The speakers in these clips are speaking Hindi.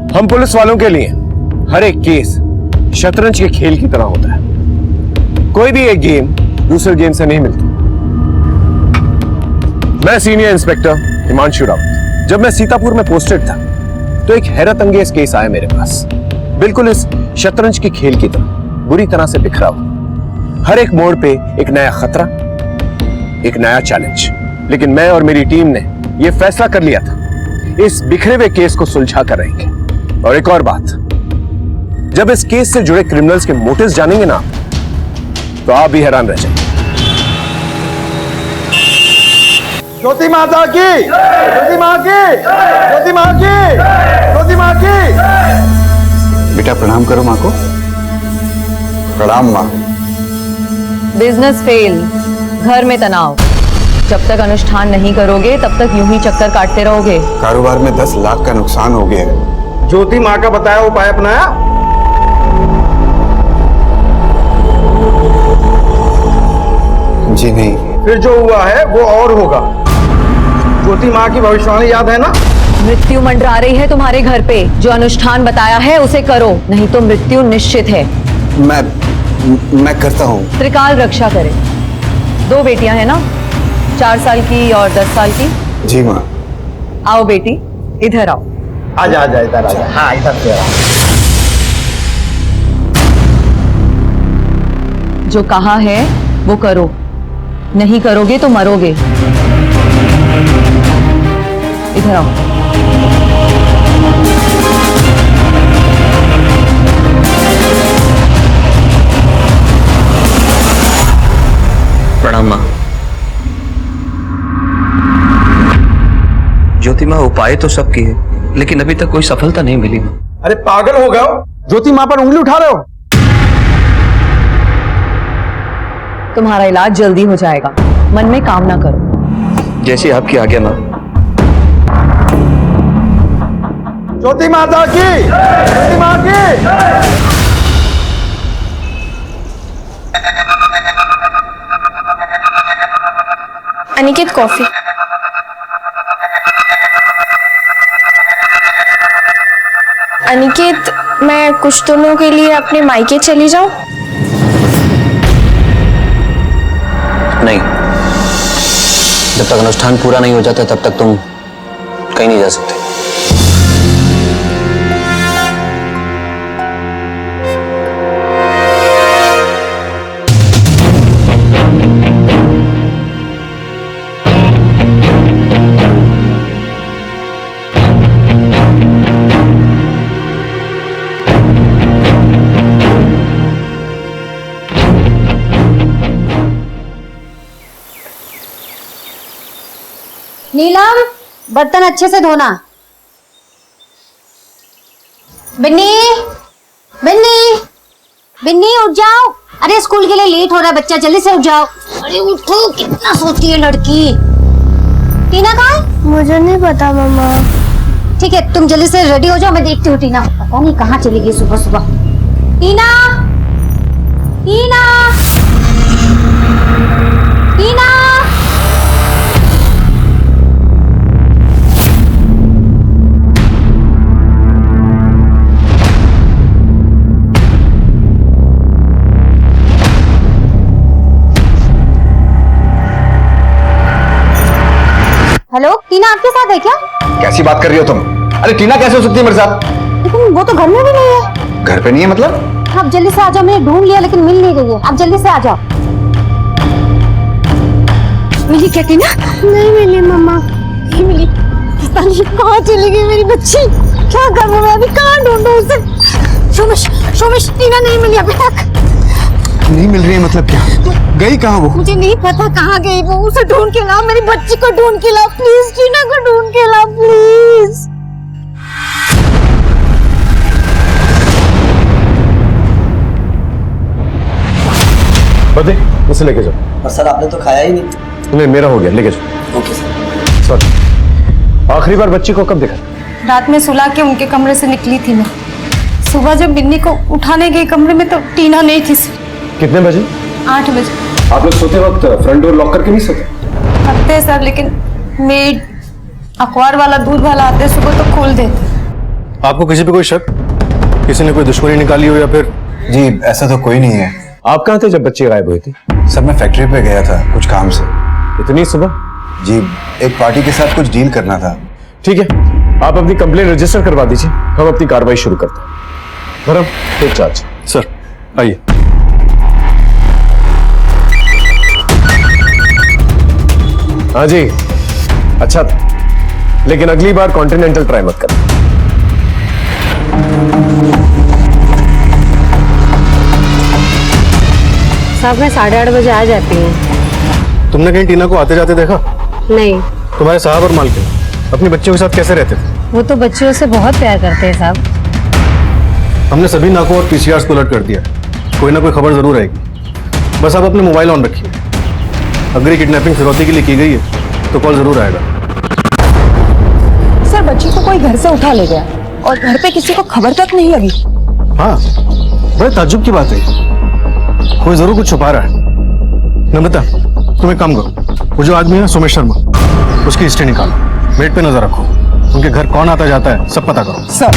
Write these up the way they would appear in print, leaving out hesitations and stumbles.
हम पुलिस वालों के लिए हर एक केस शतरंज के खेल की तरह होता है। कोई भी एक गेम दूसरे गेम से नहीं मिलती। मैं सीनियर इंस्पेक्टर हिमांशु रावत। जब मैं सीतापुर में पोस्टेड था तो एक हैरत अंगेज केस आया मेरे पास, बिल्कुल इस शतरंज के खेल की तरह, बुरी तरह से बिखरा हुआ। हर एक मोड़ पे एक नया खतरा, एक नया चैलेंज। लेकिन मैं और मेरी टीम ने यह फैसला कर लिया था, इस बिखरे हुए केस को सुलझा कर रहेंगे। और एक और बात, जब इस केस से जुड़े क्रिमिनल्स के मोटिव्स जानेंगे ना, तो आप भी हैरान रह जाएंगे। ज्योति माता की, ज्योति माँ की, ज्योति माँ की, ज्योति माँ की। बेटा प्रणाम करो माँ को। प्रणाम माँ। बिजनेस फेल, घर में तनाव। जब तक अनुष्ठान नहीं करोगे तब तक यूं ही चक्कर काटते रहोगे। कारोबार में 10 लाख का नुकसान हो गया है। ज्योति माँ का बताया उपाय अपनाया? जी नहीं। फिर जो हुआ है वो और होगा। ज्योति माँ की भविष्यवाणी याद है ना? मृत्यु मंडरा रही है तुम्हारे घर पे। जो अनुष्ठान बताया है उसे करो, नहीं तो मृत्यु निश्चित है। मैं करता हूँ। त्रिकाल रक्षा करे। 2 बेटियां हैं ना, 4 साल की और 10 साल की। जी माँ। आओ बेटी, इधर आओ। आजा आजा, इधर आजा। हाँ, इधर से आओ। जो कहा है वो करो, नहीं करोगे तो मरोगे। इधर आओ। प्रणाम माँ। ज्योति माँ, उपाय तो सब किए लेकिन अभी तक कोई सफलता नहीं मिली माँ। अरे पागल हो गए हो? ज्योति माँ पर उंगली उठा रहे हो? तुम्हारा इलाज जल्दी हो जाएगा, मन में काम ना करो। जैसी आपकी आज्ञा माँ। ज्योति माता की, ज्योति माँ की। अनिकेत कॉफी। अनिकेत, मैं कुछ दिनों के लिए अपने मायके चली जाऊं? नहीं, जब तक अनुष्ठान पूरा नहीं हो जाता तब तक तुम कहीं नहीं जा सकते। नीलम, बर्तन अच्छे से धोना। बिन्नी, बिन्नी, बिन्नी उठ जाओ। अरे स्कूल के लिए लेट हो रहा है बच्चा, जल्दी से उठ जाओ। अरे उठो, कितना सोती है लड़की। टीना कहाँ है? मुझे नहीं पता मम्मा। ठीक है, तुम जल्दी से रेडी हो जाओ, मैं देखती हूँ। टीना पता नहीं कहाँ चली गई सुबह सुबह। टीना, टीना, टीना। हेलो, टीना आपके साथ है क्या? कैसी बात कर रही हो तुम? अरे टीना कैसे हो सकती है मेरे साथ? लेकिन वो तो घर में भी नहीं है। घर पे नहीं है मतलब? आप जल्दी से आ जाओ, मैंने ढूंढ लिया लेकिन मिल नहीं रही है। आप जल्दी से आ जाओ। मिली क्या टीना? नहीं मिली मम्मा। नहीं मिली। पता नहीं कहाँ चली गई मेरी बच्ची। क्या करूँ मैं अभी, कहाँ ढूंढूं उसे? शोमिश, शोमिश, टीना नहीं मिली अभी तक। नहीं मिल रही है मतलब क्या? गई कहाँ वो? मुझे नहीं पता कहाँ गई वो। उसे ढूंढ के लाओ, मेरी बच्ची को ढूंढ के लाओ प्लीज। टीना को ढूंढ के लाओ प्लीज। बदे, उसे लेके जाओ। पर सर आपने तो खाया ही नहीं। नहीं, मेरा हो गया, लेके जाओ। Okay sir. सर, आखिरी बार बच्ची को कब देखा? रात में सुला के उनके कमरे से निकली थी मैं। सुबह जब बिन्नी को उठाने गई कमरे में तो टीना नहीं थी सर। कितने बजे? 8 बजे। आप लोग सोते वक्त फ्रंट डोर लॉक करके नहीं सोते? करते हैं सर, लेकिन मेड, अखबार वाला, दूध वाला आते सुबह तो खोल देते। आपको किसी पे कोई शक, किसी ने कोई दुश्मनी निकाली हो या फिर? जी ऐसा तो कोई नहीं है। आप कहाँ थे जब बच्चे गायब हुए थे? सर मैं फैक्ट्री पे गया था कुछ काम से। इतनी सुबह? जी एक पार्टी के साथ कुछ डील करना था। ठीक है, आप अपनी कंप्लेंट रजिस्टर करवा दीजिए, हम अपनी कार्रवाई शुरू करते हैं। धर्म, टेक चार्ज। सर आइए। हाँ जी, अच्छा था, लेकिन अगली बार कॉन्टिनेंटल ट्राई मत करना। साहब मैं 8:30 बजे आ जाती हूँ। तुमने कहीं टीना को आते जाते देखा? नहीं, तुम्हारे साहब और मालकिन अपनी बच्चियों के साथ कैसे रहते थे? वो तो बच्चियों से बहुत प्यार करते हैं साहब। हमने सभी नाकों और पीसीआर को अलर्ट कर दिया, कोई ना कोई खबर जरूर आएगी। बस आप अपने मोबाइल ऑन रखिए, अगर ये किडनैपिंग फिरौती के लिए की गई है तो कॉल जरूर आएगा। सर बच्ची को कोई घर से उठा ले गया और घर पे किसी को खबर तक नहीं लगी। हाँ, बड़े ताज्जुब की बात है, कोई जरूर कुछ छुपा रहा है। नमिता, तुम एक काम करो, वो जो आदमी है सुमेश शर्मा, उसकी हिस्ट्री निकालो, बेड पे नजर रखो, उनके घर कौन आता जाता है सब पता करो। सर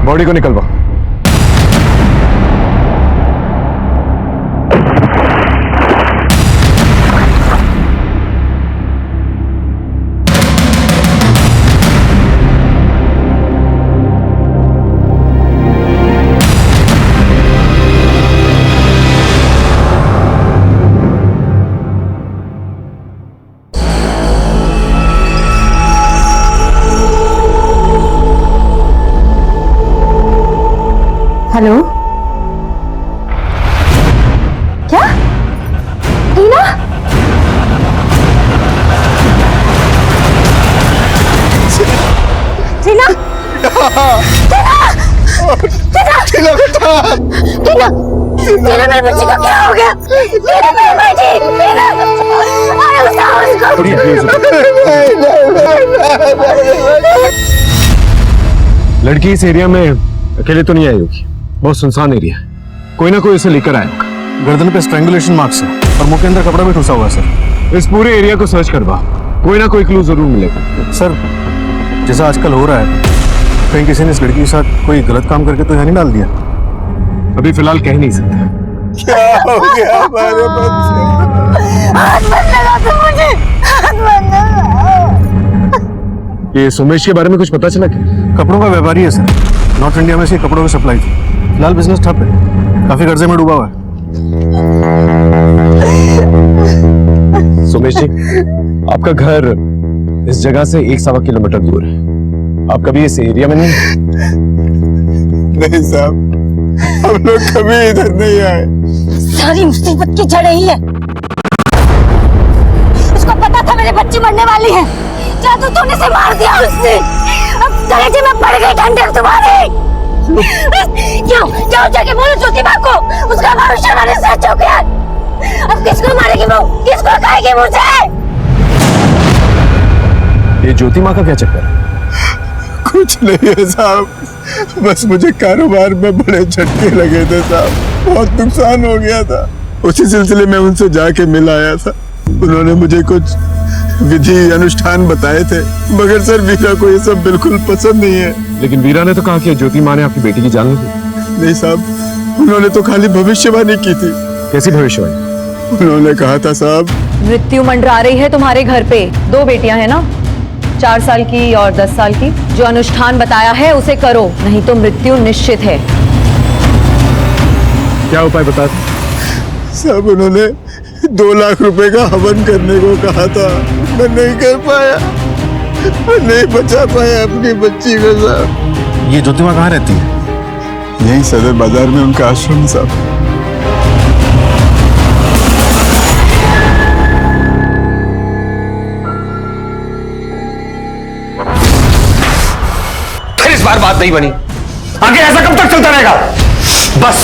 बॉडी को निकलवा। हेलो, क्या टीना? टीना, टीना, टीना, टीना मेरे बच्चे को क्या हो गया? टीना मेरे बच्चे, टीना, अरे उठाओ उसको। लड़की इस एरिया में अकेले तो नहीं आई होगी, बहुत सुनसान एरिया है, कोई ना कोई उसे लेकर आएगा। गर्दन पे स्ट्रैंगुलेशन मार्क्स है और मुंह के अंदर कपड़ा भी ठुसा हुआ है सर। इस पूरे एरिया को सर्च करवा, कोई ना कोई क्लू जरूर मिलेगा। सर जैसा आजकल हो रहा है, कहीं किसी ने इस लड़की के साथ कोई गलत काम करके तो यहाँ नहीं डाल दिया? अभी फिलहाल कह नहीं सकते। क्या हो गया हमारे बच्चे? हाथ मत लगा तुम मुझे, हाथ मत लगा। ये सुमेश के बारे में कुछ पता चला क्या? कपड़ों का व्यापारी है सर, नॉर्थ इंडिया में इसकी कपड़ों की सप्लाई थी। फिलहाल बिजनेस ठप है, काफी कर्जे में डूबा हुआ है। सुमेश जी, आपका घर इस जगह से 1-1.25 किलोमीटर दूर है, आप कभी इस एरिया में नहीं? नहीं साहब, हम लोग कभी इधर नहीं आए। सारी मुसीबत की जड़ यही है। उसको पता था मेरे बच्ची मरने वाली है, जादू टोने से मार दिया उसने। अब कलेजे में पड़ गई ठंडक तुम्हारी। क्यों जाके बोलो ज्योति माँ को, उसका भरोसा मैंने सच हो गया। अब किसको मारेगी वो, किसको खाएगी मुझे? ये ज्योति माँ का क्या चक्कर है? कुछ नहीं है साहब, बस मुझे कारोबार में बड़े झटके लगे थे साहब, बहुत नुकसान हो गया था। उसी सिलसिले में उनसे जाके मिल आया था। उन्होंने मुझे कुछ विधि अनुष्ठान बताए थे, मगर सर वीरा को ये सब बिल्कुल पसंद नहीं है। लेकिन वीरा ने तो कहा कि ज्योति माँ ने आपकी बेटी की जान ली थी। नहीं साहब, उन्होंने तो खाली भविष्यवाणी की थी। कैसी भविष्यवाणी? उन्होंने कहा था साहब, मृत्यु मंडरा रही है तुम्हारे घर पे। 2 बेटियां हैं ना, 4 साल की और 10 साल की। जो अनुष्ठान बताया है उसे करो, नहीं तो मृत्यु निश्चित है। क्या उपाय बता? साहब उन्होंने 2 लाख रुपए का हवन करने को कहा था, मैं नहीं कर पाया, मैं नहीं बचा पाया अपनी बच्ची को साहब। ये ज्योति माँ कहाँ रहती है? यही सदर बाजार में उनका आश्रम साहब। फिर इस बार बात नहीं बनी, आगे ऐसा कब तक चलता रहेगा? बस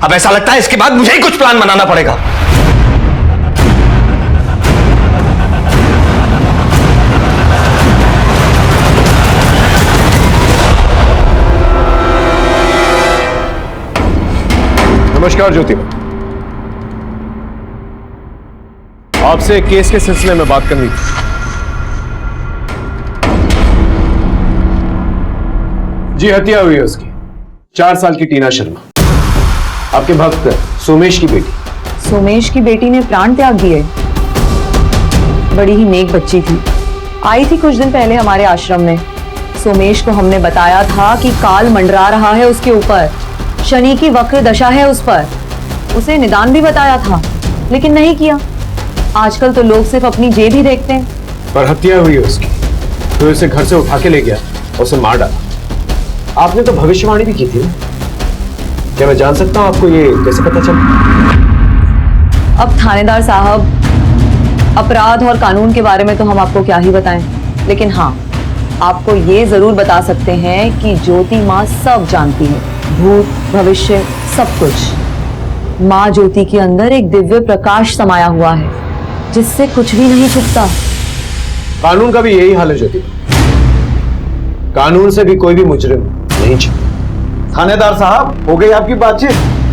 अब ऐसा लगता है इसके बाद मुझे ही कुछ प्लान बनाना पड़ेगा। नमस्कार ज्योति, आपसे एक केस के सिलसिले में बात करनी थी। जी, हत्या हुई है उसकी, 4 साल की टीना शर्मा, आपके भक्त सोमेश की बेटी। सोमेश की बेटी ने प्राण त्याग दिए। बड़ी ही नेक बच्ची थी, आई थी कुछ दिन पहले हमारे आश्रम में। सोमेश को हमने बताया था कि काल मंडरा रहा है उसके ऊपर, शनि की वक्र दशा है उस पर। उसे निदान भी बताया था, लेकिन नहीं किया। आजकल तो लोग सिर्फ अपनी जेब ही देखते हैं। पर हत्या हुई है उसकी, तो उसे घर से उठा के ले गया और उसे मार डाला। आपने तो भविष्यवाणी भी की थी ना? क्या मैं जान सकता हूं आपको ये कैसे पता चला? अब थानेदार साहब, अपराध और कानून के बारे में तो हम आपको क्या ही बताएं, लेकिन हाँ, आपको ये जरूर बता सकते हैं कि ज्योति माँ सब जानती है, भूत भविष्य सब कुछ। माँ ज्योति के अंदर एक दिव्य प्रकाश समाया हुआ है, जिससे कुछ भी नहीं छुपता। कानून का भी यही हाल है ज्योति, कानून से भी कोई भी मुजरिम नहीं छुपता। थानेदार साहब, हो गई आपकी बातचीत?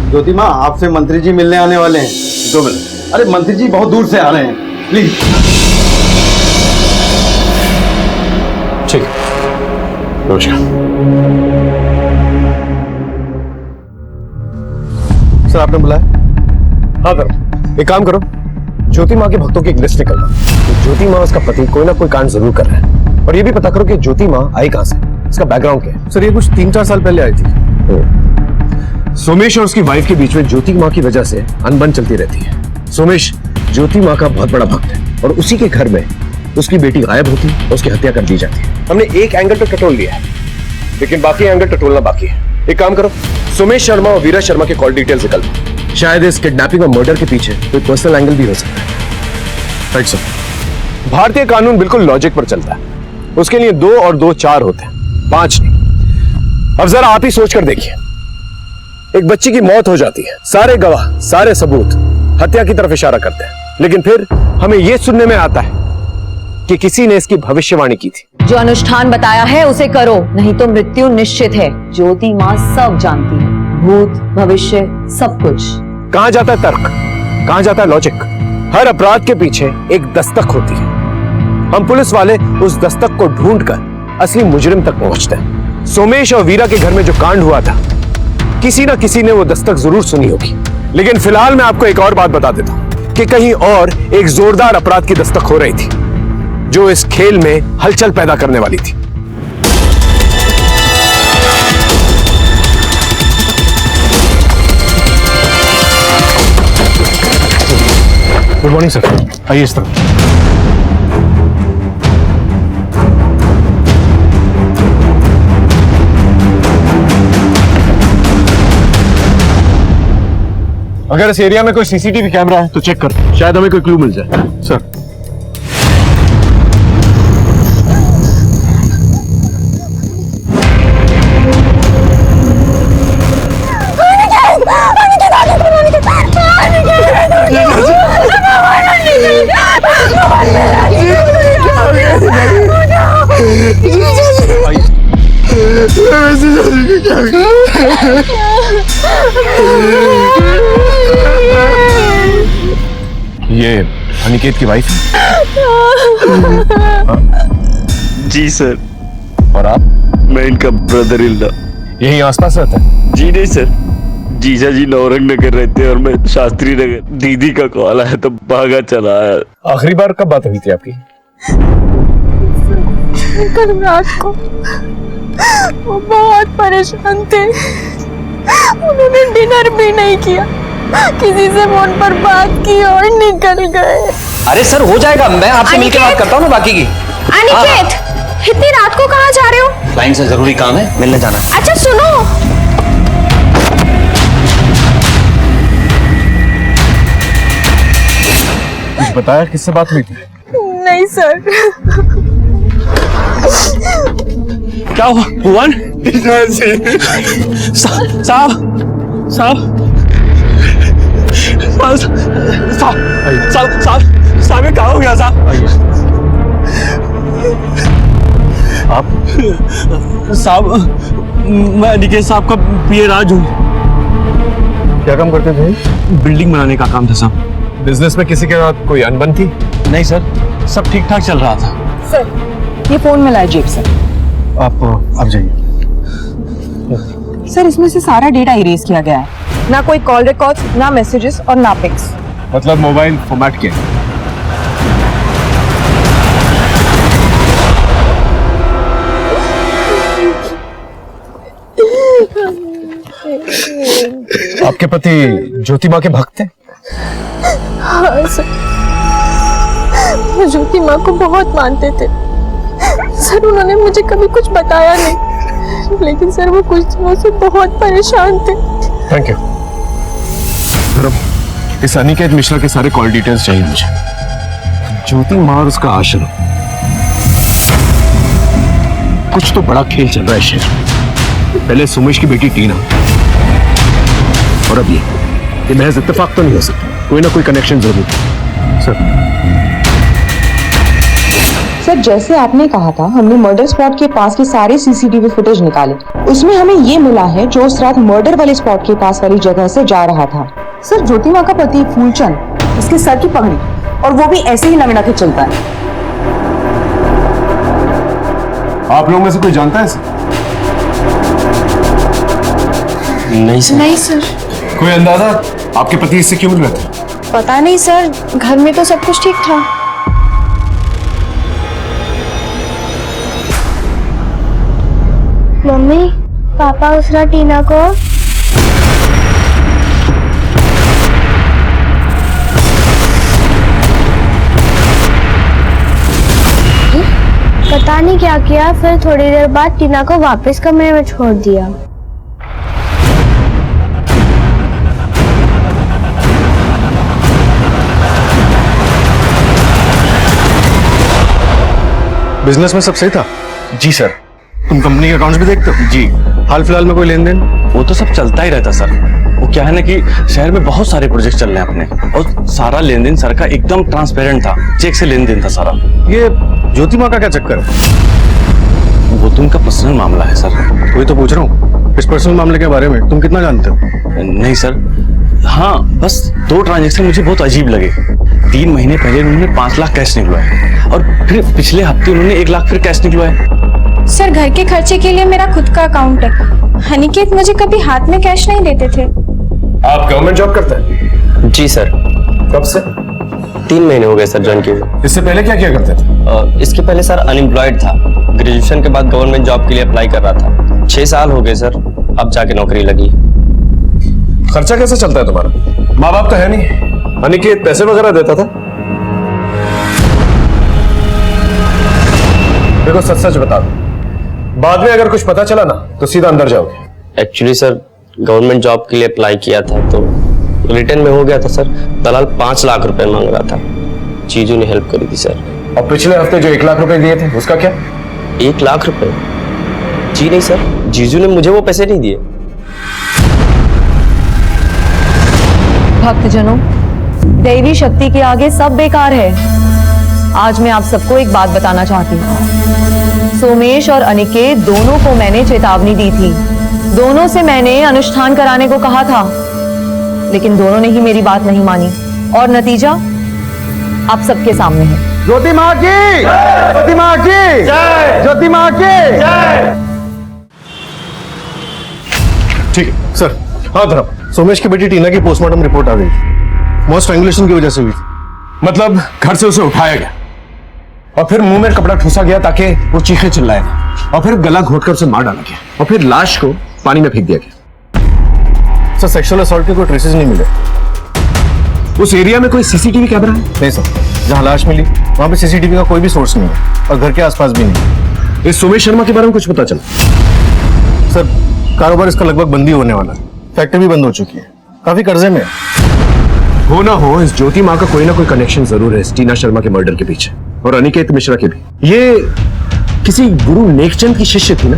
ज्योति माँ, आपसे मंत्री जी मिलने आने वाले हैं। 2 मिनट। अरे मंत्री जी बहुत दूर से आ रहे हैं, प्लीज। ठीक है, नमस्कार। सर आपने बुलाया? हाँ करो, एक काम करो, ज्योति माँ के भक्तों की एक लिस्ट निकलवा। तो ज्योति माँ उसका पति कोई ना कोई कांड जरूर कर रहा है, और ये भी पता करो कि ज्योति माँ आई कहां से, इसका बैकग्राउंड क्या है। सर ये कुछ 3-4 साल पहले आई थी। सोमेश और उसकी वाइफ के बीच में ज्योति माँ की वजह से अनबन चलती रहती है। सोमेश ज्योति माँ का बहुत बड़ा भक्त है, और उसी के घर में उसकी बेटी गायब होती और उसकी हत्या कर दी जाती है। हमने एक एंगल तो टटोल लिया है, लेकिन बाकी एंगल टटोलना बाकी है। एक काम करो, सोमेश शर्मा और वीरा शर्मा के कॉल डिटेल्स निकालो। शायद इस किडनैपिंग और मर्डर के पीछे कोई पर्सनल एंगल भी हो सकता है। Right sir. भारतीय कानून बिल्कुल लॉजिक पर चलता है, उसके लिए 2 और 2 4 होते हैं, 5 नहीं। अब जरा आप ही सोच कर देखिए, एक बच्ची की मौत हो जाती है, सारे गवाह सारे सबूत हत्या की तरफ इशारा करते हैं, लेकिन फिर हमें यह सुनने में आता है कि किसी ने इसकी भविष्यवाणी की थी। जो अनुष्ठान बताया है उसे करो, नहीं तो मृत्यु निश्चित है। ज्योति माँ सब जानती है, भूत भविष्य सब कुछ। कहां जाता है तर्क, कहां जाता है लॉजिक? हर अपराध के पीछे एक दस्तक होती है। हम पुलिस वाले उस दस्तक को ढूंढकर असली मुजरिम तक पहुंचते हैं। सोमेश और वीरा के घर में जो कांड हुआ था, किसी ना किसी ने वो दस्तक जरूर सुनी होगी। लेकिन फिलहाल मैं आपको एक और बात बता देता हूं कि कहीं और एक जोरदार अपराध की दस्तक हो रही थी, जो इस खेल में हलचल पैदा करने वाली थी। गुड मॉर्निंग सर, आइए इस तरफ। अगर इस एरिया में कोई सीसीटीवी कैमरा है तो चेक कर, शायद हमें कोई क्लू मिल जाए। सर ये अनिकेत की वाइफ जी सर। और आप? मैं इनका ब्रदर इन लॉ। यही आसपास रहता है? जी नहीं सर, जीजा जी नौरंग नगर रहते हैं और मैं शास्त्री नगर। दीदी का कॉल आया तो भागा चला आया। आखिरी बार कब बात हुई थी आपकी? कल रात को। वो बहुत परेशान थे, उन्होंने डिनर भी नहीं किया, किसी से फोन पर बात की और निकल गए। अरे सर हो जाएगा, मैं आपसे मिलकर बात करता हूँ ना बाकी की। अनिकेत, इतनी रात को कहाँ जा रहे हो? क्लाइंट से जरूरी काम है, मिलने जाना। अच्छा सुनो, कुछ बताया किससे बात हुई थी? नहीं सर। क्या हुआ भुवन? साहब साहब साहब ये कहाँ हो गया साहब? आप? साहब मैं निकेश साहब का पीए राज हूँ। क्या काम करते थे? बिल्डिंग बनाने का काम था साहब। बिजनेस में किसी के साथ कोई अनबन थी? नहीं सर, सब ठीक ठाक चल रहा था। सर ये फोन मिला है जेब से। आप जाइए। सर इसमें से सारा डेटा इरेज किया गया है, ना कोई कॉल रिकॉर्ड्स, ना मैसेजेस और ना पिक्स। मतलब मोबाइल फॉर्मेट किया? आपके पति ज्योति माँ के भक्त हैं? हाँ सर, वो ज्योति माँ को बहुत मानते थे सर। उन्होंने मुझे कभी कुछ बताया नहीं, लेकिन सर वो कुछ दिनों से बहुत परेशान थे। Thank you. इस अनिकेत मिश्रा के सारे कॉल डिटेल्स चाहिए मुझे। ज्योति माँ और उसका आश्रम, कुछ तो बड़ा खेल चल रहा है शहर। पहले सुमेश की बेटी टीना और अब ये महज इत्तेफाक तो नहीं हो सकता, कोई ना कोई कनेक्शन जरूर। सर जैसे आपने कहा था, हमने मर्डर स्पॉट के पास के सारे सीसीटीवी फुटेज निकाले। उसमें हमें ये मिला है जो उस रात मर्डर वाले स्पॉट के पास वाली जगह से जा रहा था। सर ज्योति माँ का पति फूलचंद, इसके सर की पगड़ी, और वो भी ऐसे ही लंगड़ा के चलता है। आप लोगों में से कोई जानता है इसे? नहीं सर। नहीं सर। कोई अंदाजा आपके पति इससे क्यों मिल रहे थे? पता नहीं सर, घर में तो सब कुछ ठीक था। मम्मी, पापा उस रात टीना को पता नहीं क्या किया, फिर थोड़ी देर बाद टीना को वापस कमरे में छोड़ दिया। बिजनेस में सब सही था? जी सर। तुम कंपनी के अकाउंट्स भी देखते हो? जी। हाल फिलहाल में कोई लेन देन? वो तो सब चलता ही रहता सर। वो क्या है ना कि शहर में बहुत सारे प्रोजेक्ट चल रहे हैं अपने, और सारा लेन देन सर का एकदम ट्रांसपेरेंट था, चेक से लेन देन था सारा। ये ज्योति माँ का क्या चक्कर है? वो तो उनका पर्सनल मामला है सर। वही तो पूछ रहा हूँ, इस पर्सनल मामले के बारे में तुम कितना जानते हो? नहीं सर, हाँ बस 2 ट्रांजेक्शन मुझे बहुत अजीब लगे। 3 महीने पहले उन्होंने 5 लाख कैश निकलवाए, और फिर पिछले हफ्ते उन्होंने 1 लाख फिर कैश निकलवाए। सर घर के खर्चे के लिए मेरा खुद का अकाउंट है। अनिकेत मुझे कभी हाथ में कैश नहीं देते थे। आप गवर्नमेंट जॉब करते हैं? जी सर। कब से? 3 महीने हो गए सर ज्वाइन किए। इससे पहले क्या किया करते थे? इसके पहले सर अनएम्प्लॉयड था। ग्रेजुएशन के बाद गवर्नमेंट जॉब के लिए अप्लाई कर रहा था। 6 साल हो गए सर, अब जाके नौकरी लगी। खर्चा कैसे चलता है तुम्हारा? माँ बाप तो है नहीं, अनिकेत पैसे वगैरह देता था? देखो सच सच बता दो, बाद में अगर कुछ पता चला ना तो सीधा अंदर जाओगे। एक्चुअली सर गवर्नमेंट जॉब के लिए अप्लाई किया था, तो रिटर्न में हो गया था सर। दलाल 5 लाख रुपए मांग रहा था, चीजू ने हेल्प करी थी सर। और पिछले हफ्ते जो 1 लाख रुपए दिए थे उसका क्या? 1 लाख रुपए? जी नहीं सर, जीजू ने मुझे वो पैसे नहीं दिए। भक्तजनों, दैवी शक्ति के आगे सब बेकार है। आज मैं आप सबको एक बात बताना चाहती हूँ। सोमेश और अनिकेत दोनों को मैंने चेतावनी दी थी, दोनों से मैंने अनुष्ठान कराने को कहा था, लेकिन दोनों ने ही मेरी बात नहीं मानी, और नतीजा आप सबके सामने है। ज्योति माँ की, ज्योति माँ की, ज्योति माँ की। ठीक है सर। हाँ धर्म, सोमेश की बेटी टीना की पोस्टमार्टम रिपोर्ट आ गई थी। मौत स्ट्रैंगुलेशन की वजह से हुई थी। मतलब घर से उसे उठाया गया और फिर मुंह में कपड़ा ठूसा गया ताकि वो चीखे चिल्लाए, और फिर गला घोटकर उसे मार डाला गया, और फिर लाश को पानी में फेंक दिया गया। सर सेक्सुअल असॉल्ट के कोई ट्रेसेस नहीं मिले। उस एरिया में कोई सीसीटीवी कैमरा है? नहीं सर, जहाँ लाश मिली वहां पे सीसीटीवी का कोई भी सोर्स नहीं है, और घर के आसपास भी नहीं। इस सोमेश शर्मा के बारे में कुछ पता चला? सर कारोबार इसका लगभग बंद ही होने वाला है, फैक्ट्री भी बंद हो चुकी है, काफी कर्जे में है। हो ना हो, इस ज्योति माँ का कोई ना कोई कनेक्शन जरूर है इस टीना शर्मा के मर्डर के पीछे, और अनिकेत मिश्रा के भी। ये किसी गुरु नेकचंद की शिष्य थी ना,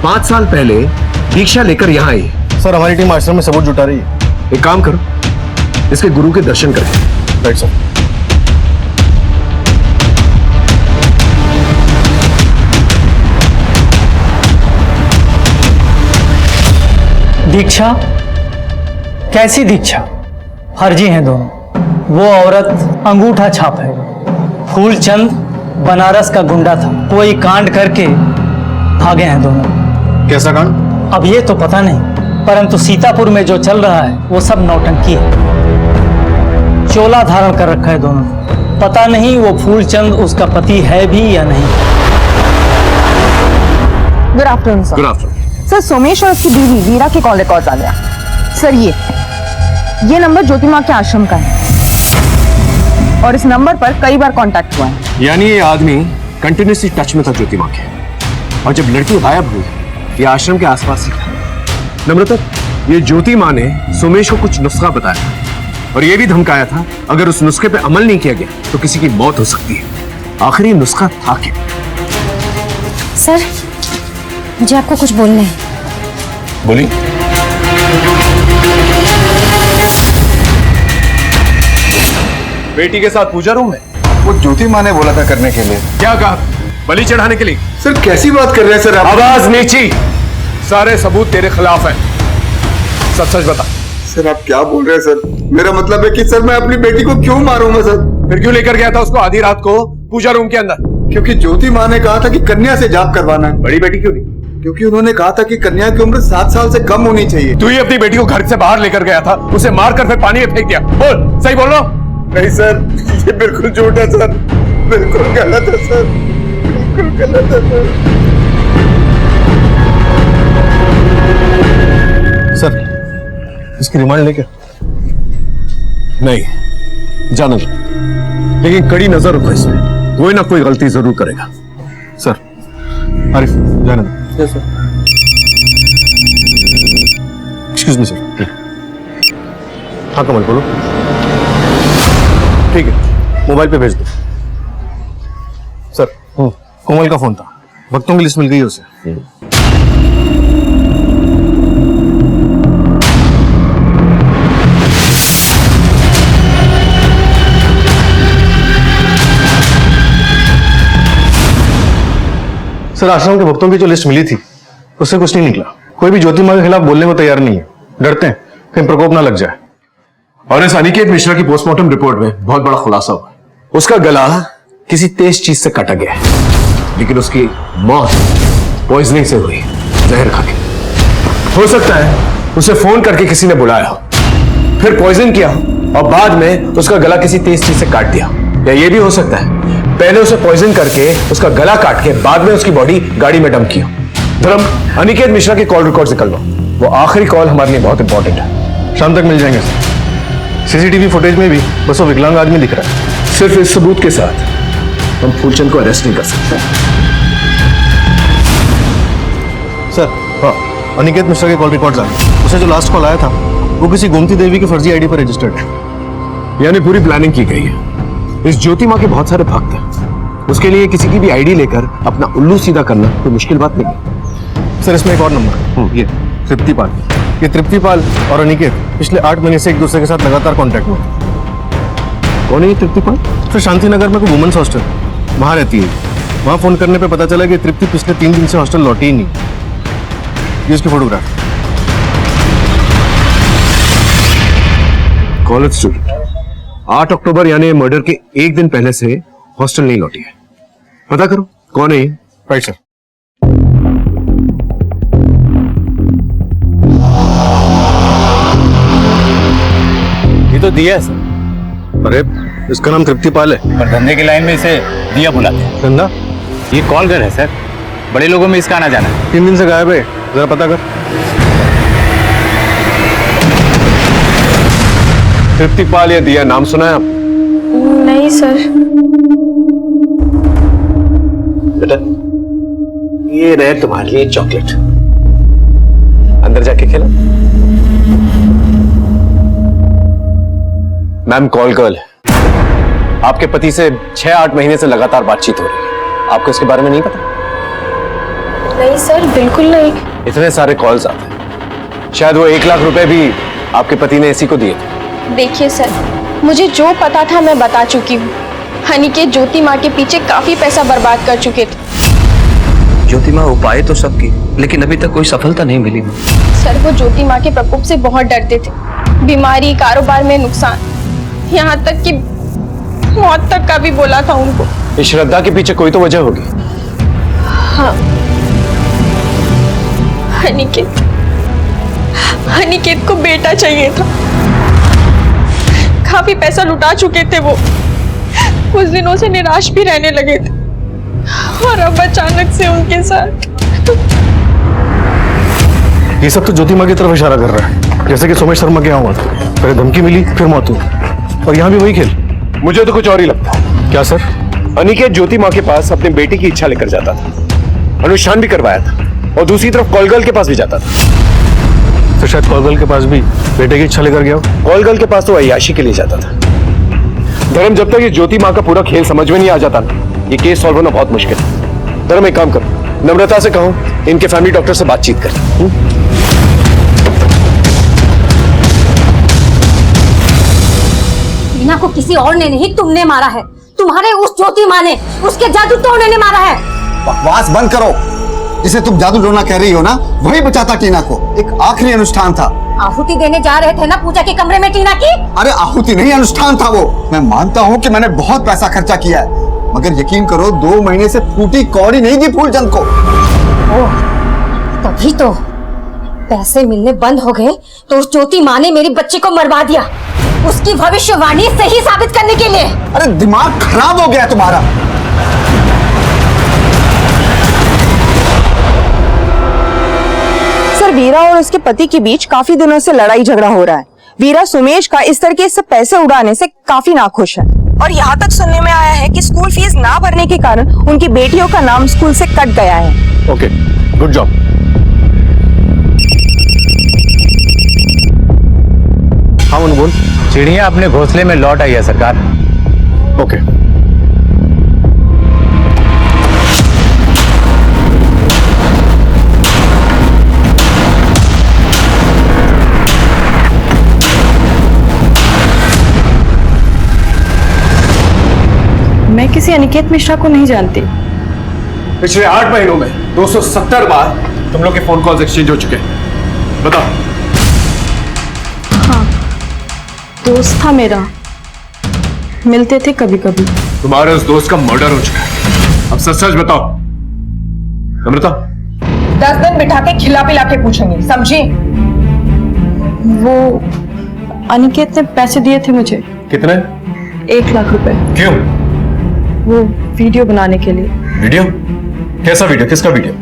5 साल पहले दीक्षा लेकर यहाँ आई। सर हमारी टीम आश्रम में सबूत जुटा रही है। एक काम करो, इसके गुरु के दर्शन करें। Right sir. दीक्षा? कैसी दीक्षा? फर्जी हैं दोनों। वो औरत अंगूठा छाप है, फूलचंद बनारस का गुंडा था, कोई कांड करके भागे हैं दोनों। कैसा कांड? अब ये तो पता नहीं, परंतु सीतापुर में जो चल रहा है वो सब नौटंकी है। चोला धारण कर रखा है दोनों, पता नहीं वो फूलचंद उसका पति है भी या नहीं। Good afternoon sir. Good afternoon. Sir Somesh और उसकी बीवी वीरा के कॉल रिकॉर्ड आ गया। सर ये नंबर ज्योतिमा के आश्रम का है और इस नंबर पर कई बार कांटेक्ट हुआ है। यानी ये आदमी कंटिन्यूसली टच में था ज्योतिमा के, और जब लड़की गायब हुई ये आश्रम के आसपास ही था। नम्रता, ये ज्योतिमा ने सोमेश को कुछ नुस्खा बताया और ये भी धमकाया था अगर उस नुस्खे पे अमल नहीं किया गया तो किसी की मौत हो सकती है। आखिर ये नुस्खा था क्या? सर मुझे आपको कुछ बोलना है। बोली। बेटी के साथ पूजा रूम में? वो ज्योति माँ ने बोला था करने के लिए। क्या कहा? बलि चढ़ाने के लिए? सर कैसी बात कर रहे हैं सर आप? आवाज नीची। सारे सबूत तेरे खिलाफ हैं। सच सच बता। सर आप क्या बोल रहे हैं सर? मेरा मतलब है कि सर मैं अपनी बेटी को क्यों मारूंगा सर? फिर क्यों लेकर गया था उसको आधी रात को पूजा रूम के अंदर? क्योंकि ज्योति माँ ने कहा था कि कन्या से जाप करवाना है। बड़ी बेटी क्यों नहीं? क्योंकि उन्होंने कहा था कि कन्या की उम्र 7 साल से कम होनी चाहिए। तू ही अपनी बेटी को घर से बाहर लेकर गया था, उसे मारकर फिर पानी में फेंक दिया। बोल, सही बोल रहा हूं? नहीं सर, ये बिल्कुल झूठ है सर, बिल्कुल गलत है सर, बिल्कुल गलत है सर। इसकी रिमांड लेके? नहीं, जाना दो, लेकिन कड़ी नजर रखो इसमें, कोई ना कोई गलती जरूर करेगा। सर आरिफ जाने दो। Yes sir. Excuse me sir. हाँ कमल बोलो। ठीक है, मोबाइल पे भेज दो। सर कोमल का फोन था, भक्तों की लिस्ट मिल गई है उसे। सर आश्रम के भक्तों की जो लिस्ट मिली थी उससे कुछ नहीं निकला। कोई भी ज्योति माँ के खिलाफ बोलने को तैयार नहीं है, डरते हैं कहीं प्रकोप ना लग जाए। और इस अनिकेत मिश्रा की पोस्टमार्टम रिपोर्ट में बहुत बड़ा खुलासा हुआ। उसका गला किसी तेज चीज से काटा गया है, लेकिन उसकी मौत पॉइजनिंग से हुई, जहर खा के। हो सकता है उसे फोन करके किसी ने बुलाया हो, फिर पॉइजन किया और बाद में उसका गला किसी तेज चीज से काट दिया। या ये भी हो सकता है पहले उसे पॉइजन करके उसका गला काट के बाद में उसकी बॉडी गाड़ी में डंप किया। धर्म, अनिकेत मिश्रा के कॉल रिकॉर्ड निकलवा, वो आखिरी कॉल हमारे लिए बहुत इंपॉर्टेंट है। शाम तक मिल जाएंगे सर। सीसीटीवी फुटेज में भी बस वो विकलांग आदमी दिख रहा है। सिर्फ इस सबूत के साथ हम फूलचंद को अरेस्ट नहीं कर सकते। सर हाँ, अनिकेत मिश्रा के कॉल रिकॉर्ड्स आ गए। उसे जो लास्ट कॉल आया था वो किसी गोमती देवी की फर्जी आईडी पर रजिस्टर्ड है। यानी पूरी प्लानिंग की गई है। इस ज्योति माँ के बहुत सारे भक्त हैं, उसके लिए किसी की भी आईडी लेकर अपना उल्लू सीधा करना कोई मुश्किल बात नहीं। सर इसमें एक और नंबर, ये तृप्तिपाल। ये तृप्तिपाल और अनिकेत पिछले 8 महीने से एक दूसरे के साथ लगातार कांटेक्ट में। कौन है ये तृप्तिपाल? सर शांति नगर में कोई वुमेन्स हॉस्टल वहां रहती है। वहां फोन करने पे पता चला कि तृप्ति पिछले 3 दिन से हॉस्टल लौटी ही नहीं। ये उसकी फोटोग्राफ। कॉलेज स्टूडेंट, 8 अक्टूबर यानी मर्डर के एक दिन पहले से हॉस्टल नहीं लौटी है। पता करो कौन है ये। Right sir. ये तो दिया है सर। अरे इसका नाम तृप्तिपाल है, पर धंधे की लाइन में इसे दिया बुलाते हैं। धंधा? ये कॉल घर है सर, बड़े लोगों में इसका आना जाना है। 3 दिन से गायब है, जरा पता कर। तृप्तिपाल या दिया नाम सुना है आप? नहीं सर। बेटा ये रहे तुम्हारे लिए चॉकलेट, अंदर जाके खेला। मैम कॉल गर्ल है, आपके पति से 6-8 महीने से लगातार बातचीत हो रही है। आपको इसके बारे में नहीं पता? नहीं सर, बिल्कुल नहीं। इतने सारे कॉल्स आते हैं, शायद वो 1 लाख रुपए भी आपके पति ने इसी को दिए थे। देखिए सर, मुझे जो पता था मैं बता चुकी हूँ। अनिकेत ज्योति माँ के पीछे काफी पैसा बर्बाद कर चुके थे। ज्योति माँ उपाय तो सब की, लेकिन अभी तक कोई सफलता नहीं मिली। सर वो ज्योति माँ के प्रकोप से बहुत डरते थे। बीमारी, कारोबार में नुकसान, यहाँ तक कि मौत तक का भी बोला था उनको। इस श्रद्धा के पीछे कोई तो वजह होगी। हाँ, अनिकेत को बेटा चाहिए था। काफी पैसा लुटा चुके थे वो। कुछ दिनों से निराश भी रहने लगे थे और अब अचानक से उनके साथ। ये सब तो ज्योति माँ की तरफ इशारा कर रहा है, जैसे कि सोमेश शर्मा के यहाँ हुआ था। पहले धमकी मिली, फिर मौत हुई, और यहाँ भी वही खेल। मुझे तो कुछ और ही लगता है। क्या सर? अनिकेत ज्योति माँ के पास अपने बेटे की इच्छा लेकर जाता था, अनुष्ठान भी करवाया था, और दूसरी तरफ कॉलगर्ल के पास भी जाता था। तो शायद कॉलगर्ल के पास भी बेटे की इच्छा लेकर गया हो। कॉलगर्ल के पास तो अय्याशी के लिए जाता था। धर्म, जब तक ये ज्योति माँ का पूरा खेल समझ में नहीं आ जाता ना, ये केस सॉल्व होना बहुत मुश्किल है। धर्म, एक काम करो, नम्रता से कहो इनके फैमिली डॉक्टर से बातचीत कर। टीना को किसी और ने नहीं, तुमने मारा है। तुम्हारे उस ज्योति माँ ने, उसके जादू टोने ने मारा है। बकवास बंद करो। जिसे तुम जादू टोना कह रही हो ना, वही बचाता टीना को। एक आखिरी अनुष्ठान था। आहुति देने जा रहे थे ना पूजा के कमरे में टीना की। अरे आहुति नहीं, अनुष्ठान था वो। मैं मानता हूँ कि मैंने बहुत पैसा खर्चा किया है, मगर यकीन करो 2 महीने से फूटी कौड़ी नहीं दी फूलचंद को। ओह, तभी तो पैसे मिलने बंद हो गए तो उस ज्योति माँ ने मेरी बच्ची को मरवा दिया, उसकी भविष्यवाणी सही साबित करने के लिए। अरे दिमाग खराब हो गया तुम्हारा। सर, वीरा और उसके पति के बीच काफी दिनों से लड़ाई झगड़ा हो रहा है। वीरा सुमेश का इस तरीके से पैसे उड़ाने से काफी नाखुश है, और यहाँ तक सुनने में आया है कि स्कूल फीस ना भरने के कारण उनकी बेटियों का नाम स्कूल से कट गया है। Okay, good job. हाँ मनु बोल। चिड़िया अपने घोंसले में लौट आई है सरकार। ओके। मैं किसी अनिकेत मिश्रा को नहीं जानती। पिछले 8 महीनों में 270 बार तुम लोग के फोन कॉल्स एक्सचेंज हो चुके हैं। बताओ। हाँ, दोस्त था मेरा, मिलते थे कभी कभी। तुम्हारे उस दोस्त का मर्डर हो चुका है, अब सच सच बताओ। नम्रता, 10 दिन बिठा के खिला पिला के पूछेंगे, समझी? वो अनिकेत ने पैसे दिए थे मुझे। कितने? 1 लाख रुपए। क्यों? वो वीडियो बनाने के लिए। वीडियो? कैसा वीडियो? किसका वीडियो?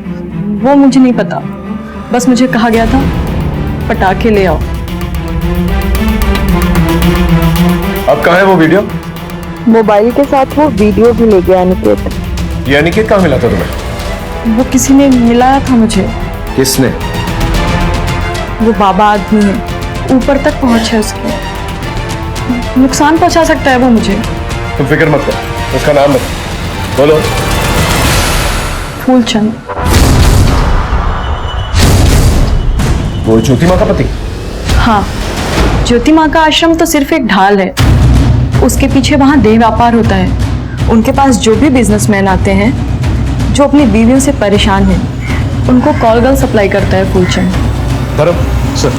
वो मुझे नहीं पता, बस मुझे कहा गया था पटाखे ले आओ। अब कहाँ है वो वीडियो? मोबाइल के साथ वो वीडियो भी ले गया अनिकेत। ये अनिकेत कहाँ मिला था तुम्हें? वो किसी ने मिलाया था मुझे। किसने? वो बाबा आदमी है, ऊपर तक पहुंच है उसके। नुकसान पहुंचा सकता है वो मुझे। तुम फिक्र मत करो, उसका नाम बता। बोलो। फूलचंद। वो ज्योति माँ का पति? हाँ, ज्योति माँ का आश्रम तो सिर्फ एक ढाल है, उसके पीछे वहाँ देह व्यापार होता है। उनके पास जो भी बिजनेसमैन आते हैं जो अपनी बीवियों से परेशान हैं, उनको कॉल गर्ल सप्लाई करता है फूलचंद। धर्म सर,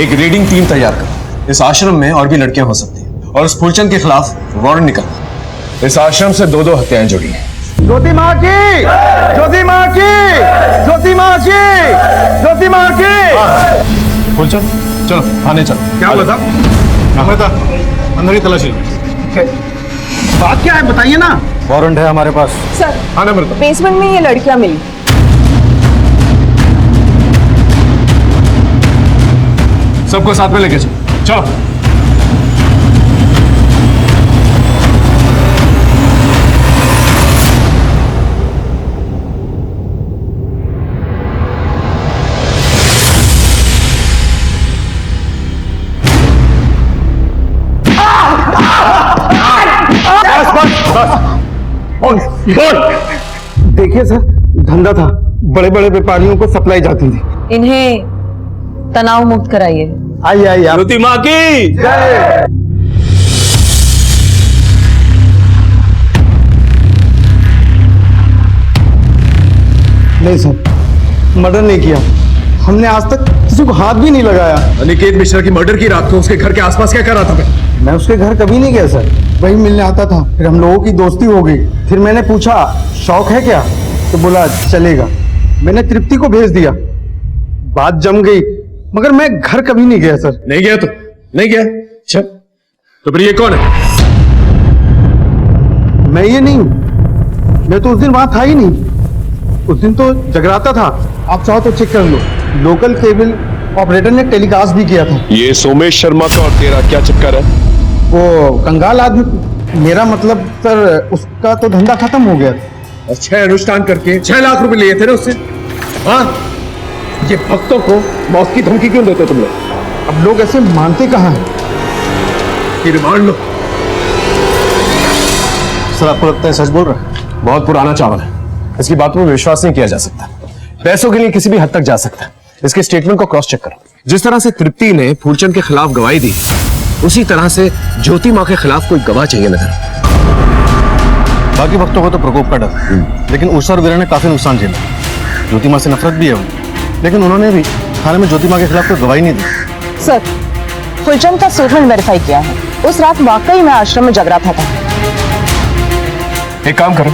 एक रीडिंग टीम तैयार करो। इस आश्रम में और भी लड़कियां हो सकती हैं, और उस फूलचंद के खिलाफ वारंट निकल। इस आश्रम से 2 हत्याएं जुड़ी हैं। ज्योति माँ की, ज्योति माँ की, ज्योति माँ की, ज्योति माँ की। फूलचंद, चलो थाने चलो। क्या हुआ था? नम्रता, अंदर ही तलाशी। बात क्या है बताइए ना। वारंट है हमारे पास। सर, हाँ नम्रता, बेसमेंट में ये लड़कियां मिली। सबको साथ में लेके चलो। चलो। देखिए सर, धंधा था, बड़े बड़े व्यापारियों को सप्लाई जाती थी। इन्हें तनाव मुक्त कराइए। आइए आइए आप। ज्योति माँ की जय। नहीं सर, मर्डर नहीं किया। हमने आज तक किसी को हाथ भी नहीं लगाया। अनिकेत मिश्रा की मर्डर की रात को उसके घर के आसपास क्या कर रहा था मैं उसके घर कभी नहीं गया सर, वही मिलने आता था। फिर हम लोगों की दोस्ती हो गई। फिर मैंने पूछा शौक है क्या, तो बोला चलेगा। मैंने तृप्ति को भेज दिया, बात जम गई, मगर मैं घर कभी नहीं गया सर। नहीं गया तो नहीं गया। अच्छा तो फिर ये कौन है? मैं ये नहीं हूं, मैं तो उस दिन वहां था ही नहीं। उस दिन तो जगराता था, आप चाहो तो चेक कर लो। लोकल केबल ऑपरेटर ने टेलीकास्ट भी किया था। ये सोमेश शर्मा का और तेरा क्या चक्कर है? वो कंगाल आदमी, मेरा मतलब सर उसका तो धंधा खत्म हो गया। और 6 अनुष्ठान करके 6 लाख रुपए लिए थे ना उससे। हाँ, ये भक्तों को मौत की धमकी क्यों देते तुम लोग? अब लोग ऐसे मानते कहाँ हैं? ये रिमांड लो। सर आपको लगता है सच बोल रहा है? बहुत पुराना चावल है, इसकी बातों में विश्वास नहीं किया जा सकता। पैसों के लिए किसी भी हद तक जा सकता है। इसके स्टेटमेंट को क्रॉस चेक करो। जिस तरह से तृप्ति ने फूलचंद के खिलाफ गवाही दी, उसी तरह से ज्योति माँ के खिलाफ कोई गवाह चाहिए नजर। बाकी भक्तों को तो प्रकोप का डर, लेकिन उषा और वीरा ने काफी नुकसान झेला। ज्योति माँ से नफरत भी है वो, लेकिन उन्होंने भी थाने में ज्योति माँ के खिलाफ कोई गवाही नहीं दी। सर, फुलचंद का स्टेटमेंट वेरीफाई किया है। उस रात वाकई में आश्रम में जगराता था। एक काम करो,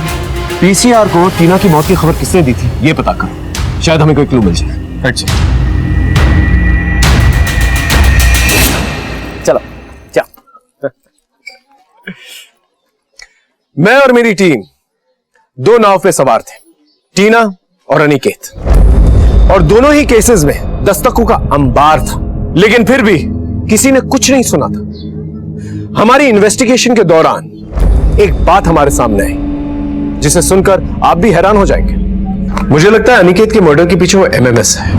पीसीआर को टीना की मौत की खबर किसने दी थी ये पता करो, शायद हमें कोई क्लू मिल जाए। अच्छा चलो क्या? मैं और मेरी टीम 2 नाव पे सवार थे, टीना और अनिकेत, और दोनों ही केसेस में दस्तकों का अंबार था, लेकिन फिर भी किसी ने कुछ नहीं सुना था। हमारी इन्वेस्टिगेशन के दौरान एक बात हमारे सामने आई जिसे सुनकर आप भी हैरान हो जाएंगे। मुझे लगता है अनिकेत के मर्डर के पीछे वो एमएमएस है।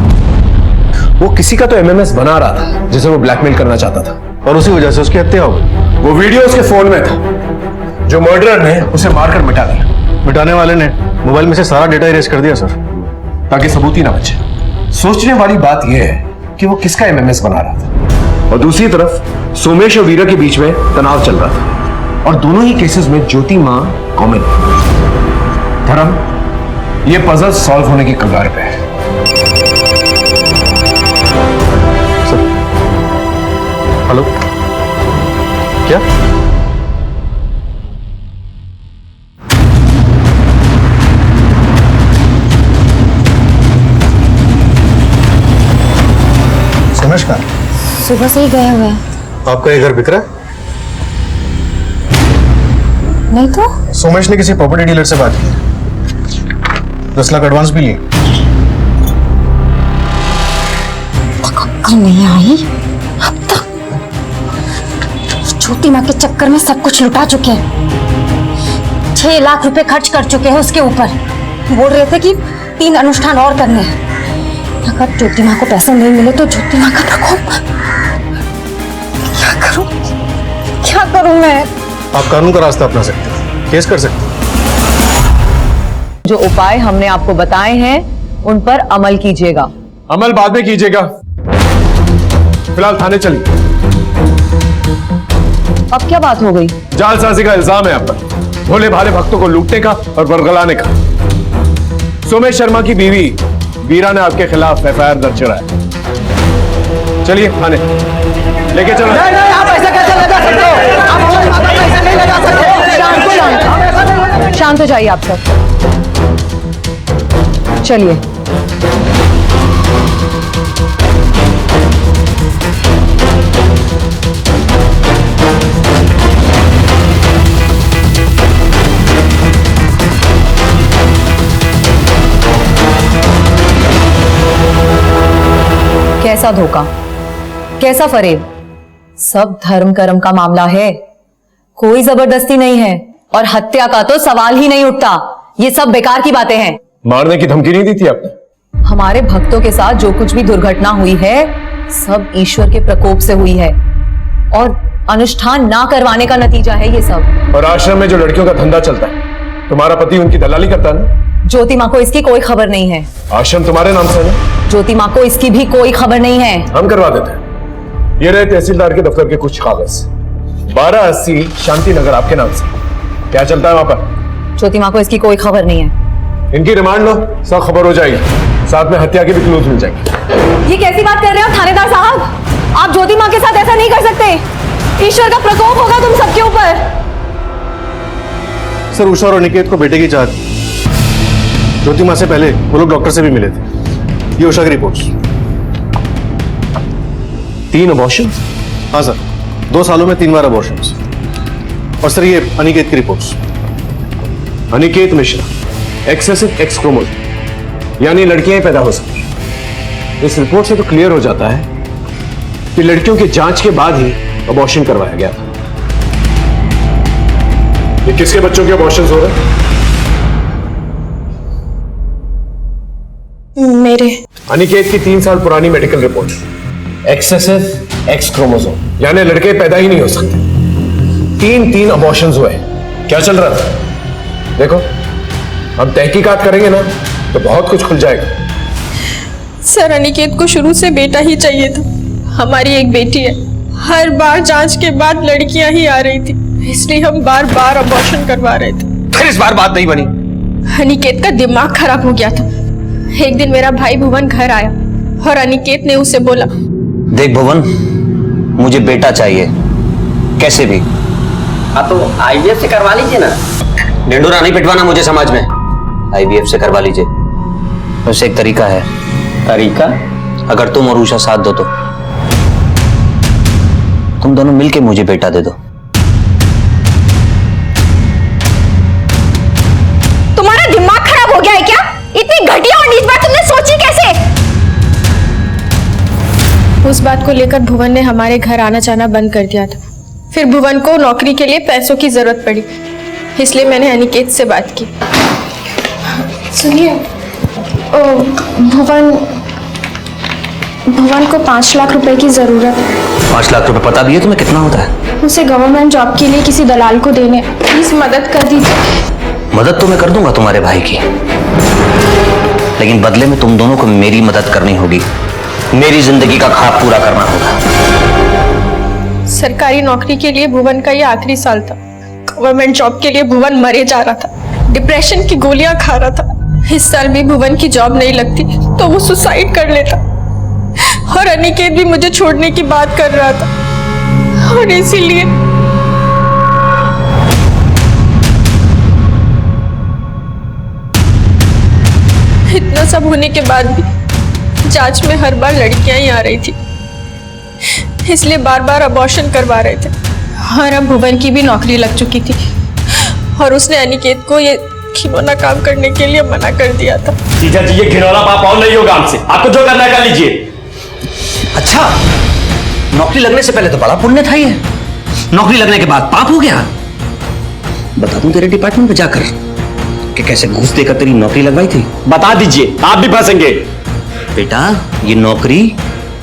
वो किसी का तो एमएमएस बना रहा था जिसे वो ब्लैकमेल करना चाहता था, और उसी वजह से उसकी हत्या हो गई। वो वीडियो उसके फोन में था जो मर्डरर ने उसे मारकर मिटा दिया। मिटाने वाले ने मोबाइल में से सारा डेटा इरेज कर दिया सर, ताकि सबूत ही ना बचे। सोचने वाली बात यह है कि वो किसका एमएमएस बना रहा था, और दूसरी तरफ सोमेश और वीरा के बीच में तनाव चल रहा था, और दोनों ही केसेस में ज्योति मां कॉमन है। धर्म, ये पजल सॉल्व होने की कगार पे है। हेलो, क्या? नमस्कार। सुबह से ही गए हुए हैं। आपका ये घर बिक रहा है? नहीं तो सोमेश ने किसी प्रॉपर्टी डीलर से बात की, 10 लाख एडवांस भी लिए। कल नहीं आई अब तक। छोटी माँ के चक्कर में सब कुछ लुटा चुके हैं। 6 लाख रुपए खर्च कर चुके हैं उसके ऊपर। बोल रहे थे कि 3 अनुष्ठान और करने हैं। अगर ज्योति माँ को पैसे नहीं मिले तो ज्योति माँ का प्रकोप। क्या करूं मैं? आप कानून का रास्ता अपना सकते हैं, केस कर सकते हैं। जो उपाय हमने आपको बताए हैं उन पर अमल कीजिएगा। अमल बाद में कीजिएगा, फिलहाल थाने चलिए। अब क्या बात हो गई? जालसाजी का इल्जाम है आप पर, भोले भाले भक्तों को लूटने का और बरगलाने का। सोमेश शर्मा की बीवी वीरा ने आपके खिलाफ एफआईआर दर्ज कराया। चलिए थाने लेके चलो। नहीं, आप ऐसे कैसे लगा सकते हो? आप हमारी माता को ऐसे नहीं लगा सकते। शांत हो जाइए आप सब। चलिए। कैसा धोखा, कैसा फरेब, सब धर्म कर्म का मामला है, कोई जबरदस्ती नहीं है, और हत्या का तो सवाल ही नहीं उठता। ये सब बेकार की बातें हैं। मारने की धमकी नहीं दी थी आपने? हमारे भक्तों के साथ जो कुछ भी दुर्घटना हुई है सब ईश्वर के प्रकोप से हुई है, और अनुष्ठान ना करवाने का नतीजा है ये सब। और आश्रम में जो लड़कियों का धंधा चलता है, तुम्हारा पति उनकी दलाली करता है ना? ज्योति माँ को इसकी कोई खबर नहीं है। आश्रम तुम्हारे नाम से है ना? ज्योति माँ को इसकी भी कोई खबर नहीं है। हम करवा देते हैं। ये रहे तहसीलदार के दफ्तर के कुछ कागज। 1280 शांति नगर आपके नाम से। क्या चलता है वहां पर? ज्योति माँ को इसकी कोई खबर नहीं है। इनकी रिमांड लो, सब खबर हो जाएगी। साथ में हत्या की भी क्लूज मिल जाएगी। ये कैसी बात कर रहे हो थानेदार साहब? आप ज्योति माँ के साथ ऐसा नहीं कर सकते। ईश्वर का प्रकोप होगा तुम सबके ऊपर। सर, उषा और अनिकेत को बेटे की चाहत। ज्योति माँ से पहले वो लोग डॉक्टर से भी मिले थे। ये उषा की रिपोर्ट्स। 3 अबॉर्शन? हाँ सर, 2 सालों में 3 बार अबॉर्शन। और सर ये अनिकेत की reports. Aniket Mishra, excessive x chromosome, यानी लड़कियां ही पैदा हो सकती हैं। इस रिपोर्ट से तो क्लियर हो जाता है कि लड़कियों की जांच के बाद ही अबॉर्शन करवाया गया था। ये किसके बच्चों के अबॉर्शंस हो रहे हैं? मेरे। अनिकेत की 3 साल पुरानी medical report, excessive x chromosome, यानी लड़के पैदा ही नहीं हो सकते। 3 अबॉर्शंस हुए। क्या चल रहा था? देखो, हम तहकीकात करेंगे ना तो बहुत कुछ खुल जाएगा। सर, अनिकेत को शुरू से बेटा ही चाहिए था। हमारी एक बेटी है। हर बार जांच के बाद लड़कियां ही आ रही थी, इसलिए हम बार बार अबॉर्शन करवा रहे थे। फिर इस बार बात नहीं बनी। अनिकेत का दिमाग खराब हो गया था। एक दिन मेरा भाई भुवन घर आया और अनिकेत ने उसे बोला, देख भुवन, मुझे बेटा चाहिए कैसे भी। हाँ तो आईवीएफ से करवा लीजिए ना। ढिंडोरा नहीं पिटवाना मुझे समाज में। आईवीएफ से करवा लीजिए। वैसे एक तरीका है। तरीका? अगर तुम और उषा साथ दो तो तुम दोनों मिलके मुझे बेटा दे दो। तुम्हारा दिमाग खराब हो गया है क्या? इतनी घटिया और नीच बात तुमने सोची कैसे? उस बात को लेकर भुवन ने हमारे घर आना जाना बंद कर दिया था। फिर भुवन को नौकरी के लिए पैसों की जरूरत पड़ी, इसलिए मैंने अनिकेत से बात की। सुनिए, भुवन को 5 लाख रुपए की जरूरत है। 5 लाख रुपए पता भी है तुम्हें कितना होता है? उसे गवर्नमेंट जॉब के लिए किसी दलाल को देने, प्लीज मदद कर दीजिए। मदद तो मैं कर दूंगा तुम्हारे भाई की, लेकिन बदले में तुम दोनों को मेरी मदद करनी होगी। मेरी जिंदगी का ख्वाब पूरा करना होगा। सरकारी नौकरी के लिए भुवन का ये आखिरी साल था। गवर्नमेंट जॉब के लिए भुवन मरे जा रहा था, डिप्रेशन की गोलियां खा रहा था। इस साल भी भुवन की जॉब नहीं लगती तो वो सुसाइड कर लेता, और अनिकेत भी मुझे छोड़ने की बात कर रहा था। और इसीलिए इतना सब होने के बाद भी जांच में हर बार लड़कियां ही आ रही थी, इसलिए बार बार अबॉर्शन करवा रहे थे। और अब भुवन की भी नौकरी लग चुकी थी और उसने अनिकेत को ये घिनौना काम करने के लिए मना कर दिया था। जीजा जी, ये घिनौना पाप और नहीं होगा हमसे। आपको जो करना है कर लीजिए। अच्छा, नौकरी लगने से पहले तो बड़ा पुण्य था ये, नौकरी लगने के बाद पाप हो गया। बता दूं तेरे डिपार्टमेंट में जाकर कि कैसे घूस देकर तेरी नौकरी लगवाई थी? बता दीजिए, आप भी फंसेंगे। बेटा, ये नौकरी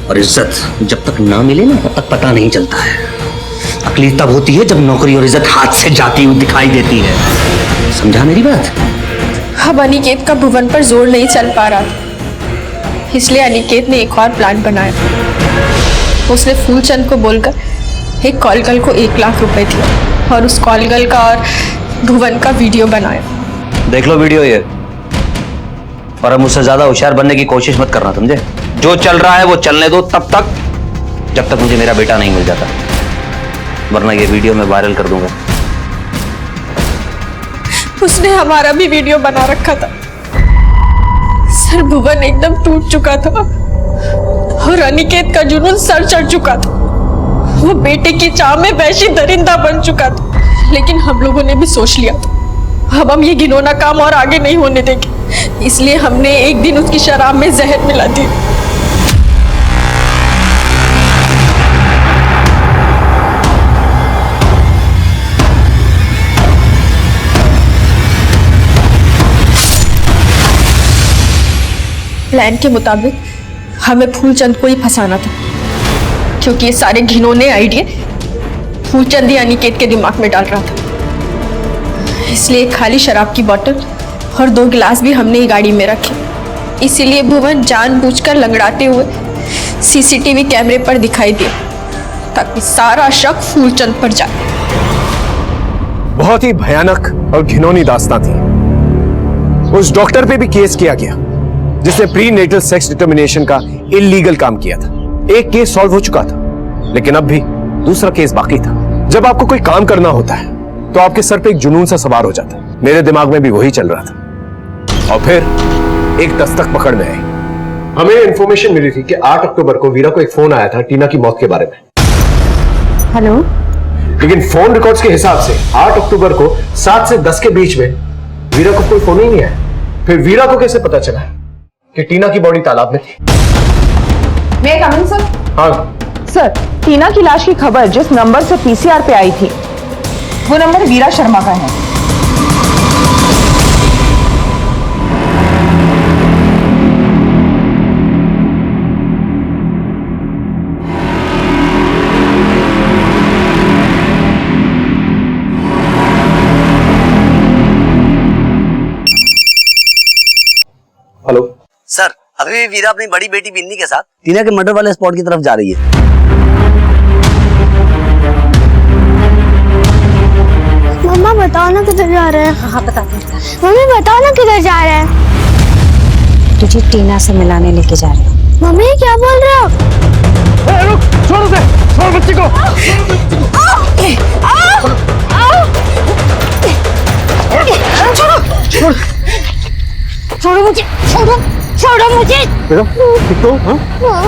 और इज्जत जब तक ना मिले ना तब तक पता नहीं चलता है। अकली तब होती है जब नौकरी और इज्जत हाथ से जाती हुई दिखाई देती है। समझा मेरी बात? अब अनिकेत का भुवन पर जोर नहीं चल पा रहा था, इसलिए अनिकेत ने एक और प्लान बनाया। उसने फूलचंद को बोलकर एक कॉल गर्ल को 1 लाख रुपए दिया और उस कॉल गर्ल का और भुवन का वीडियो बनाया। देख लो वीडियो ये, और अब मुझसे ज्यादा होशियार बनने की कोशिश मत करना, समझे? जो चल रहा है वो चलने दो तब तक, जब तक मुझे मेरा बेटा नहीं मिल जाता, वरना ये वीडियो मैं वायरल कर दूंगा। उसने हमारा भी वीडियो बना रखा था। सर, भुवन एकदम टूट चुका था और अनिकेत का जुनून सर चढ़ चुका था। वो बेटे की चाह में वैशी दरिंदा बन चुका था, लेकिन हम लोगों ने भी सोच लिया था अब हम ये घिनौना काम और आगे नहीं होने देंगे, इसलिए हमने एक दिन उसकी शराब में जहर मिला दी। प्लान के मुताबिक हमें फूलचंद को ही फंसाना था, क्योंकि ये सारे घिनौने आइडिया फूलचंद ही अनिकेत के दिमाग में डाल रहा था। इसलिए एक खाली शराब की बोतल और 2 गिलास भी हमने ही गाड़ी में रखे। इसीलिए भुवन जानबूझकर लंगड़ाते हुए सीसीटीवी कैमरे पर दिखाई दिया ताकि सारा शक फूलचंद पर जाए। बहुत ही भयानक और घिनौनी दास्तां थी। उस डॉक्टर पे भी केस किया गया जिसने प्री नेटल सेक्स डिटर्मिनेशन का इलीगल काम किया था। एक केस सॉल्व हो चुका था, लेकिन अब भी दूसरा केस बाकी था। जब आपको कोई काम करना होता है तो आपके सर पे एक जुनून सा सवार हो जाता है। मेरे दिमाग में भी वही चल रहा था, और फिर एक दस्तक पकड़ में आई। हमें इंफॉर्मेशन मिली थी कि 8 अक्टूबर को वीरा को एक फोन आया था टीना की मौत के बारे में। हेलो, लेकिन फोन रिकॉर्ड्स के हिसाब से 8 अक्टूबर को 7 से 10 के बीच में वीरा को कोई फोन ही नहीं आया। फिर वीरा को कैसे पता चला कि टीना की बॉडी तालाब में थी? मैं कमिंग सर? हाँ सर, टीना की लाश की खबर जिस नंबर से पीसीआर पे आई थी वो नंबर वीरा शर्मा का है। हेलो सर, अभी भी वीरा अपनी बड़ी बेटी बिन्नी के साथ टीना के मर्डर वाले स्पॉट की तरफ जा रही है। मम्मा बताओ ना किधर जा रहे हैं। हाँ बताते हैं। मम्मी बताओ ना किधर जा रहे हैं। तुझे टीना से मिलाने लेके जा रहे हैं। मम्मी क्या बोल रहे हो? रुक, छोड़ उसे, छोड़ बच्ची को। छोड़ो मुझे, छोड़ो, छोड़ो मुझे। बेटा, ठीक तो? हाँ?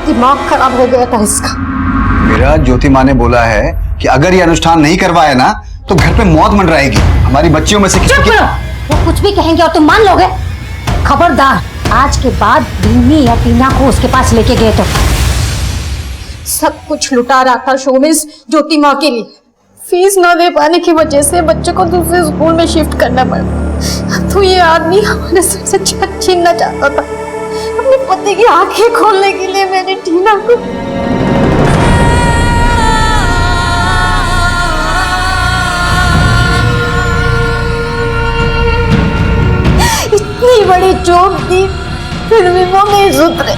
दिमाग खराब हो गया था इसका। मेरा ज्योति माँ ने बोला है कि अगर ये अनुष्ठान नहीं करवाए ना तो घर पे मौत मंडराएगी। हमारी बच्चियों में से किसी की... वो कुछ भी कहेंगे और तुम मान लोगे? खबरदार, आज के बाद बिन्नी या टीना को उसके पास लेके गए तो सब कुछ लुटा रहा था शोमिस ज्योति माँ के लिए। फीस न दे पाने की वजह से बच्चों को दूसरे स्कूल में शिफ्ट करना पड़ा। तो ये आदमी हमारे सर से छत छीनना चाहता था। अपने पति की आंखें खोलने के लिए मैंने टीना को इतनी बड़ी चोट दी, फिर भी वो नहीं सुधरे।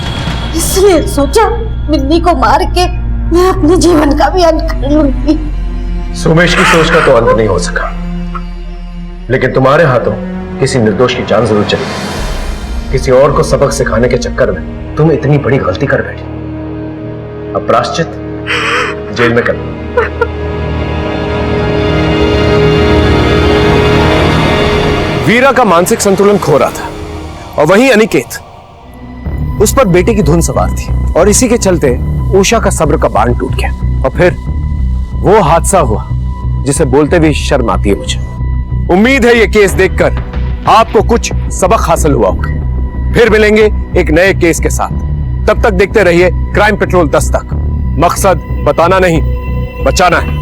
इसलिए सोचा बिन्नी को मार के मैं अपने जीवन का भी अंत कर लूंगी। सोमेश की सोच का तो अंत नहीं हो सका, लेकिन तुम्हारे हाथों किसी निर्दोष की जान जरूर चली। किसी और को सबक सिखाने के चक्कर में तुम इतनी बड़ी गलती कर बैठी। अब प्रायश्चित जेल में करना। वीरा का मानसिक संतुलन खो रहा था, और वहीं अनिकेत, उस पर बेटे की धुन सवार थी, और इसी के चलते उषा का सब्र का बांध टूट गया। और फिर वो हादसा हुआ जिसे बोलते हुए शर्म आती है मुझे। उम्मीद है ये केस देखकर आपको कुछ सबक हासिल हुआ होगा। फिर मिलेंगे एक नए केस के साथ। तब तक देखते रहिए क्राइम पेट्रोल 10 तक। मकसद बताना नहीं, बचाना है।